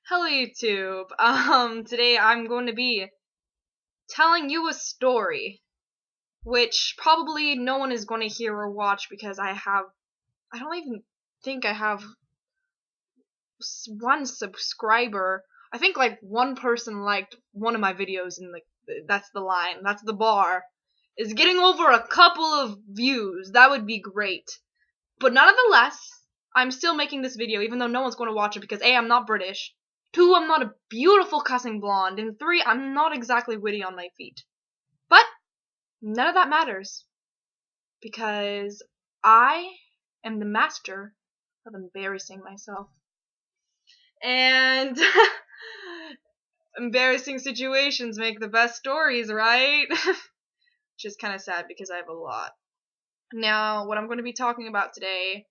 Hello YouTube. Today I'm going to be telling you a story, which probably no one is going to hear or watch because I don't even think I have one subscriber. I think like one person liked one of my videos and like that's the line, that's the bar. Is getting over a couple of views. That would be great. But nonetheless, I'm still making this video even though no one's going to watch it because A, I'm not British. 2, I'm not a beautiful cussing blonde. And 3, I'm not exactly witty on my feet. But none of that matters. Because I am the master of embarrassing myself. And embarrassing situations make the best stories, right? Which is kind of sad because I have a lot. Now, what I'm going to be talking about today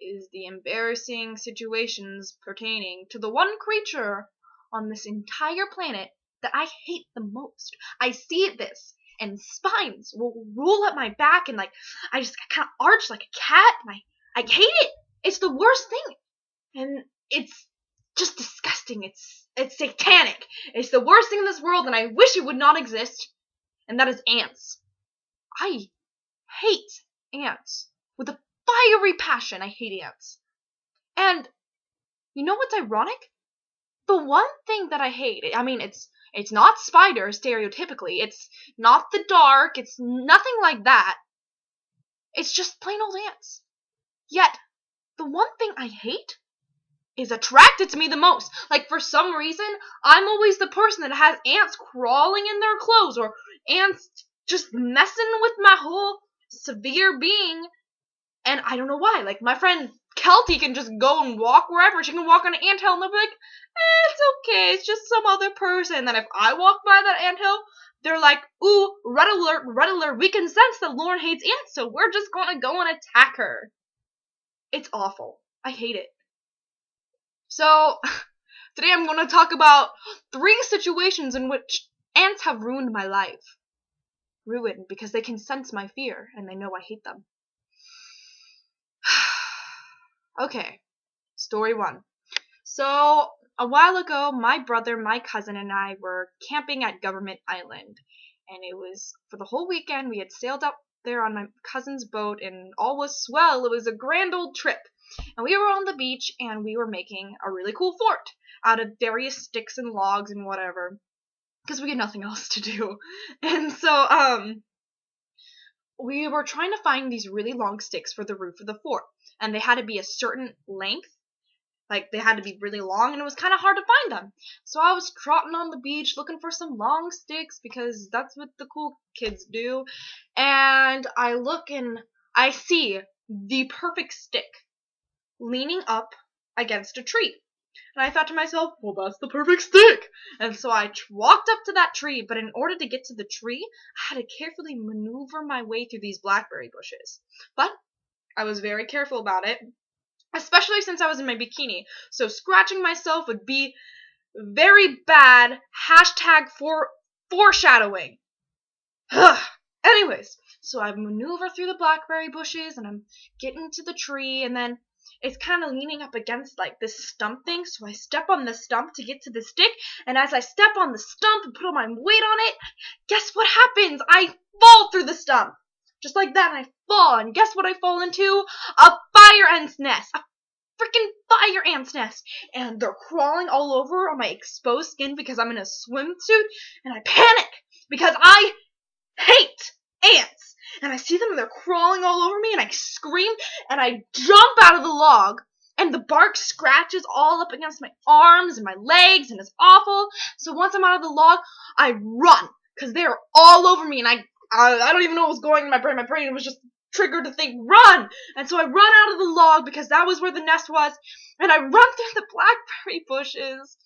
is the embarrassing situations pertaining to the one creature on this entire planet that I hate the most. I see this, and spines will roll up my back, and like I just kind of arch like a cat, and I hate it. It's the worst thing, and it's just disgusting. It's satanic. It's the worst thing in this world, and I wish it would not exist. And that is ants. I hate ants with a fiery passion. I hate ants. And you know what's ironic? The one thing that I hate, I mean, it's not spiders stereotypically. It's not the dark. It's nothing like that. It's just plain old ants. Yet, the one thing I hate is attracted to me the most. Like, for some reason, I'm always the person that has ants crawling in their clothes or ants just messing with my whole severe being. And I don't know why. Like, my friend Kelty can just go and walk wherever. She can walk on an anthill and they'll be like, it's okay, it's just some other person. And then if I walk by that anthill, they're like, ooh, red alert, we can sense that Lauren hates ants, so we're just gonna go and attack her. It's awful. I hate it. So, today I'm gonna talk about 3 situations in which ants have ruined my life. Ruined because they can sense my fear and they know I hate them. Okay, story 1. So, a while ago, my brother, my cousin, and I were camping at Government Island. And it was, for the whole weekend, we had sailed up there on my cousin's boat, and all was swell. It was a grand old trip. And we were on the beach, and we were making a really cool fort out of various sticks and logs and whatever. Because we had nothing else to do. And so, we were trying to find these really long sticks for the roof of the fort. And they had to be a certain length. Like, they had to be really long, and it was kind of hard to find them. So I was trotting on the beach looking for some long sticks, because that's what the cool kids do. And I look, and I see the perfect stick leaning up against a tree. And I thought to myself, well, that's the perfect stick. And so I walked up to that tree, but in order to get to the tree, I had to carefully maneuver my way through these blackberry bushes. But I was very careful about it. Especially since I was in my bikini. So scratching myself would be very bad. #foreshadowing. Anyways, so I maneuver through the blackberry bushes and I'm getting to the tree, and then it's kind of leaning up against like this stump thing. So I step on the stump to get to the stick, and as I step on the stump and put all my weight on it, guess what happens? I fall through the stump. Just like that, and I fall, and guess what I fall into? A fire ant's nest. A freaking fire ant's nest. And they're crawling all over on my exposed skin because I'm in a swimsuit, and I panic because I hate ants. And I see them, and they're crawling all over me, and I scream, and I jump out of the log, and the bark scratches all up against my arms and my legs, and it's awful. So once I'm out of the log, I run, because they're all over me, and I don't even know what was going in my brain. My brain was just triggered to think, run! And so I run out of the log because that was where the nest was, and I run through the blackberry bushes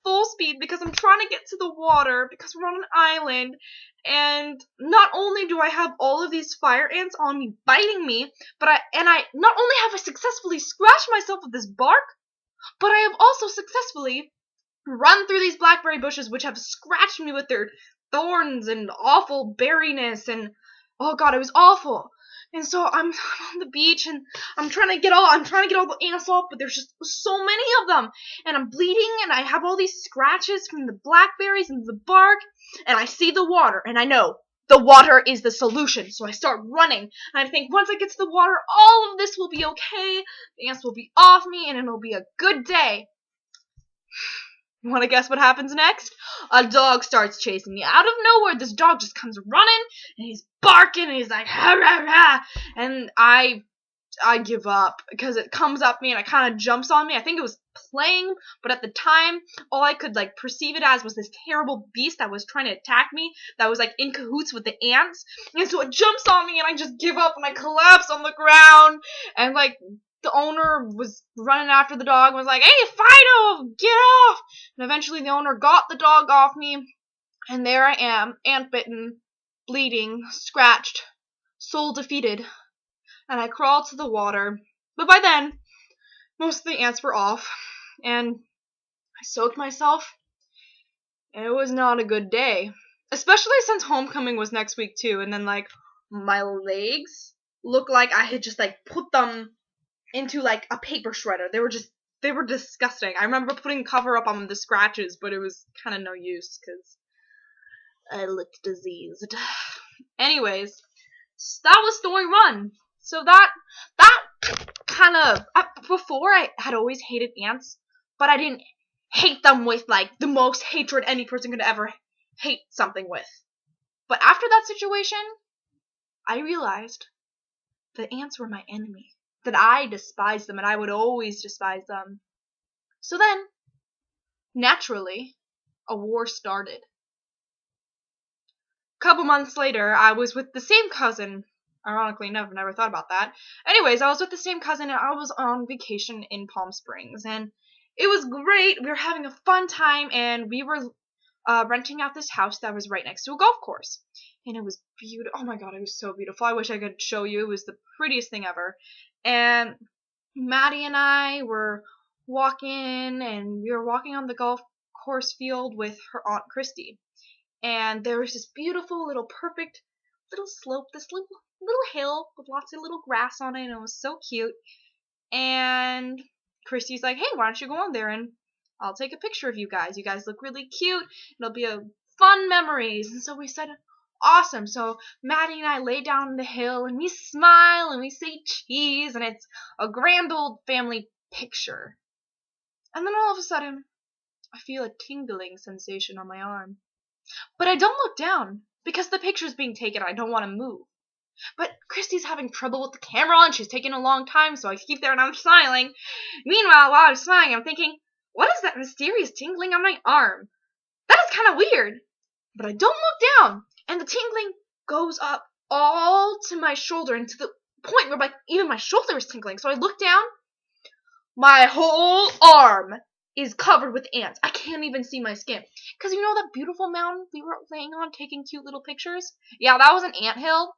full speed because I'm trying to get to the water because we're on an island. And not only do I have all of these fire ants on me biting me, but I not only have I successfully scratched myself with this bark, but I have also successfully run through these blackberry bushes, which have scratched me with their thorns and awful berryness, and oh god, it was awful. And so I'm on the beach and I'm trying to get all the ants off, but there's just so many of them. And I'm bleeding and I have all these scratches from the blackberries and the bark, and I see the water and I know the water is the solution. So I start running and I think once I get to the water, all of this will be okay. The ants will be off me and it'll be a good day. Want to guess what happens next? A dog starts chasing me. Out of nowhere, this dog just comes running, and he's barking, and he's like, ha, rah, rah. And I give up, because it comes up me, and it kind of jumps on me. I think it was playing, but at the time, all I could, perceive it as was this terrible beast that was trying to attack me, that was, in cahoots with the ants. And so it jumps on me, and I just give up, and I collapse on the ground, and, the owner was running after the dog and was like, "Hey, Fido, get off!" And eventually the owner got the dog off me, and there I am, ant-bitten, bleeding, scratched, soul defeated. And I crawled to the water, but by then, most of the ants were off, and I soaked myself, and it was not a good day. Especially since homecoming was next week too, and then, my legs looked like I had just, put them into a paper shredder. They were disgusting. I remember putting cover up on the scratches, but it was kind of no use because I looked diseased. Anyways, that was story 1. So that kind of, before I had always hated ants, but I didn't hate them with the most hatred any person could ever hate something with. But after that situation, I realized that ants were my enemy. That I despised them, and I would always despise them. So then, naturally, a war started. A couple months later, I was with the same cousin. Ironically enough, I never thought about that. Anyways, I was with the same cousin, and I was on vacation in Palm Springs, and it was great. We were having a fun time, and we were renting out this house that was right next to a golf course. And it was beautiful. Oh my god, it was so beautiful. I wish I could show you. It was the prettiest thing ever. And Maddie and I were walking, and we were walking on the golf course field with her Aunt Christy. And there was this beautiful little perfect little slope, this little hill with lots of little grass on it, and it was so cute. And Christy's like, "Hey, why don't you go on there and I'll take a picture of you guys. You guys look really cute. It'll be a fun memories." And so we said, awesome. So Maddie and I lay down on the hill and we smile and we say cheese, and it's a grand old family picture. And then all of a sudden, I feel a tingling sensation on my arm. But I don't look down because the picture's being taken. I don't want to move. But Christy's having trouble with the camera and she's taking a long time, so I keep there and I'm smiling. Meanwhile, while I'm smiling, I'm thinking, what is that mysterious tingling on my arm? That is kind of weird. But I don't look down, and the tingling goes up all to my shoulder, and to the point where even my shoulder is tingling. So I look down, my whole arm is covered with ants. I can't even see my skin. Because you know that beautiful mountain we were laying on taking cute little pictures? Yeah, that was an anthill,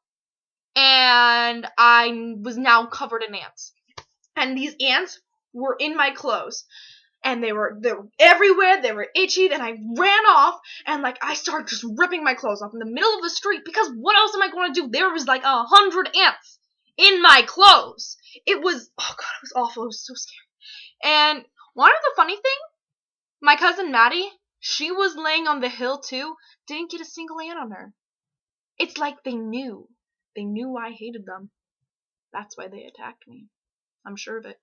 and I was now covered in ants. And these ants were in my clothes. And they were everywhere, they were itchy, and I ran off, and I started just ripping my clothes off in the middle of the street, because what else am I going to do? There was 100 ants in my clothes. It was, oh god, it was awful, it was so scary. And one of the funny thing, my cousin Maddie, she was laying on the hill too, didn't get a single ant on her. It's like they knew I hated them. That's why they attacked me. I'm sure of it.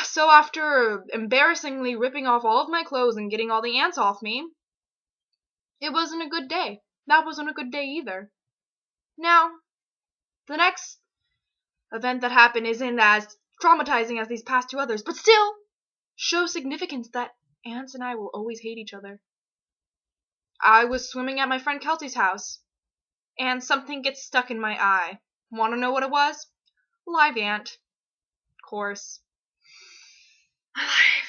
So after embarrassingly ripping off all of my clothes and getting all the ants off me, it wasn't a good day. That wasn't a good day either. Now, the next event that happened isn't as traumatizing as these past 2 others, but still shows significance that ants and I will always hate each other. I was swimming at my friend Kelsey's house, and something gets stuck in my eye. Want to know what it was? Live ant. Of course. My life.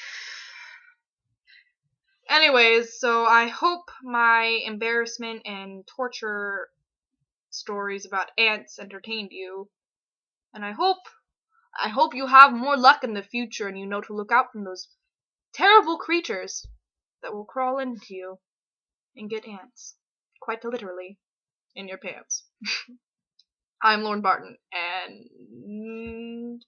Anyways, so I hope my embarrassment and torture stories about ants entertained you. And I hope you have more luck in the future and you know to look out from those terrible creatures that will crawl into you and get ants, quite literally, in your pants. I'm Lauren Barton, and